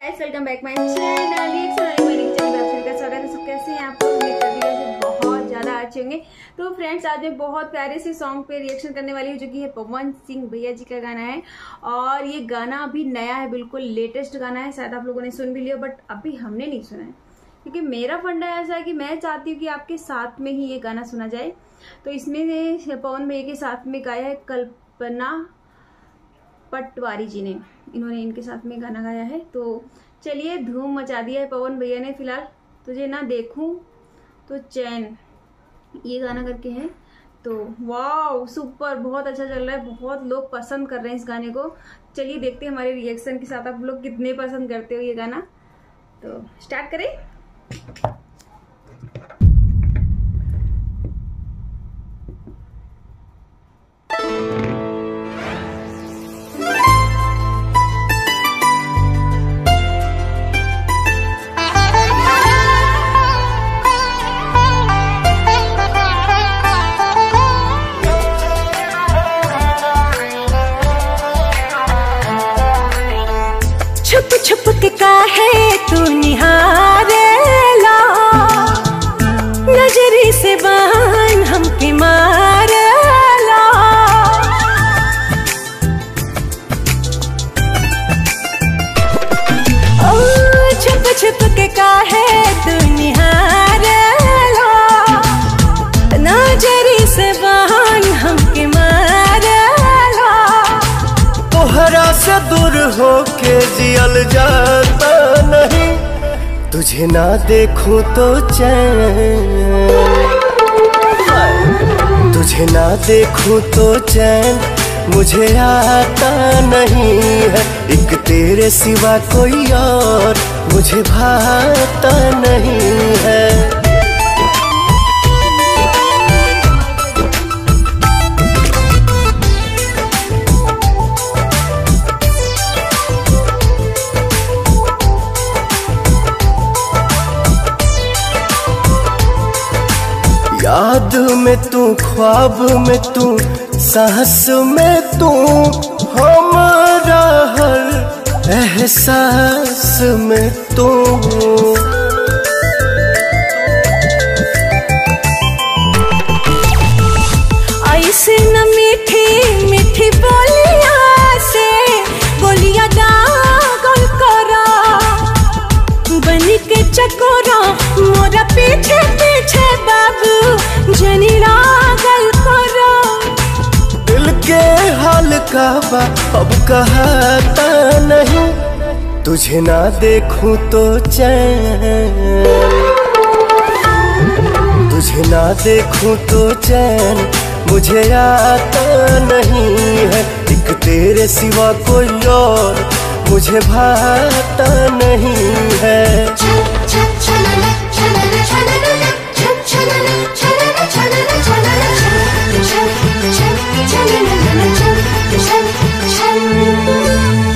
Welcome back my channel. सब कैसे हैं आप लोग? बहुत ज़्यादा अच्छे होंगे। तो फ्रेंड्स, आज मैं बहुत प्यारे से सॉन्ग पे रिएक्शन करने वाली हूँ, जो कि है पवन सिंह भैया जी का गाना है। और ये गाना अभी नया है, बिल्कुल लेटेस्ट गाना है। शायद आप लोगों ने सुन भी लिया, बट अभी हमने नहीं सुना है, क्योंकि मेरा फंडा ऐसा है कि मैं चाहती हूँ कि आपके साथ में ही ये गाना सुना जाए। तो इसमें पवन भैया के साथ में गाया है कल्पना पटवारी जी ने, इन्होंने इनके साथ में गाना गाया है। तो चलिए, धूम मचा दिया है पवन भैया ने। फिलहाल तुझे ना देखूं तो चैन, ये गाना करके है। तो वाव, सुपर, बहुत अच्छा चल रहा है, बहुत लोग पसंद कर रहे हैं इस गाने को। चलिए देखते हैं हमारे रिएक्शन के साथ आप लोग कितने पसंद करते हो ये गाना। तो स्टार्ट करें। छुप छुप के काहे तू निहारेला, नजरी से बान हमके मारेला। ओ छुप छुप के काहे तू निहारेला, नजरी से बान हमके मारेला। तोहरा से दूर होके जियल जाता नहीं, तुझे ना देखूं तो चैन, तुझे ना देखूं तो चैन मुझे आता नहीं है। एक तेरे सिवा कोई और मुझे भाता नहीं है। याद में तू, ख्वाब में तू, सांस में तू, हमारा हर एहसास में तू। ऐसे न मीठी मीठी बोलिया से गोलियां दागल करा, बनी के चकोरा मोरा पीछे पीछे बाबू जनी लागल करा। दिल के हाल का बा अब कहता नहीं, तुझे ना देखूं तो चैन, तुझे ना देखूं तो चैन मुझे आता नहीं है। एक तेरे सिवा कोई और मुझे भाता नहीं है।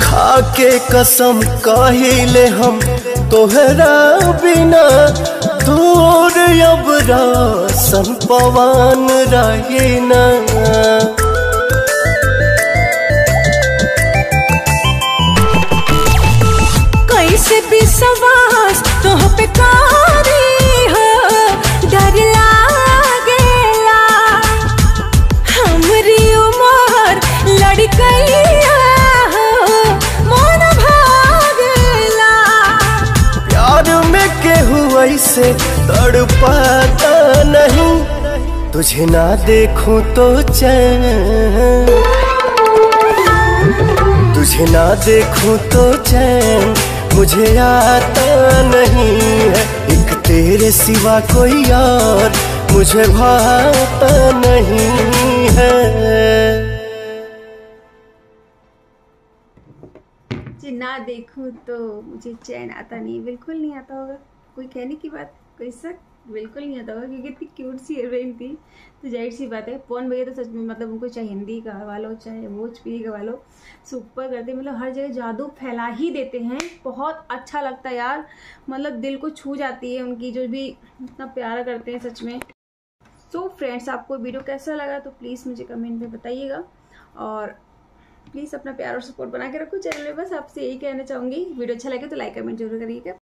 खाके कसम कहिले हम तोहरा बिना, दूर अब रासन पवन रहे ना। कैसे विश्वास तोह पे कारी हो, डर लागेला। हमरी उमर लड़कैया हो, मन भागेला। प्यार में केहू ऐसे तड़पाता नहीं, तुझे ना देखूं तो चैन, तुझे ना देखूं तो चैन मुझे आता नहीं है। एक तेरे सिवा कोई और मुझे भाता नहीं है। ना देखूं तो मुझे चैन आता नहीं, बिल्कुल नहीं आता होगा। कोई कहने की बात, कोई शक, बिल्कुल नहीं आता होगा, क्योंकि इतनी क्यूट सी हीरोइन थी। तो जाहिर सी बात है, पवन भैया तो सच में, मतलब उनको चाहे हिंदी गवा लो चाहे भोजपुरी गवा लो, सुपर करते, मतलब हर जगह जादू फैला ही देते हैं। बहुत अच्छा लगता है यार, मतलब दिल को छू जाती है उनकी, जो भी इतना प्यारा करते हैं सच में। सो फ्रेंड्स, आपको वीडियो कैसा लगा तो प्लीज़ मुझे कमेंट में बताइएगा। और प्लीज अपना प्यार और सपोर्ट बना के रखो चैनल में। बस आपसे यही कहना चाहूंगी। वीडियो अच्छा लगे तो लाइक कमेंट जरूर करिएगा।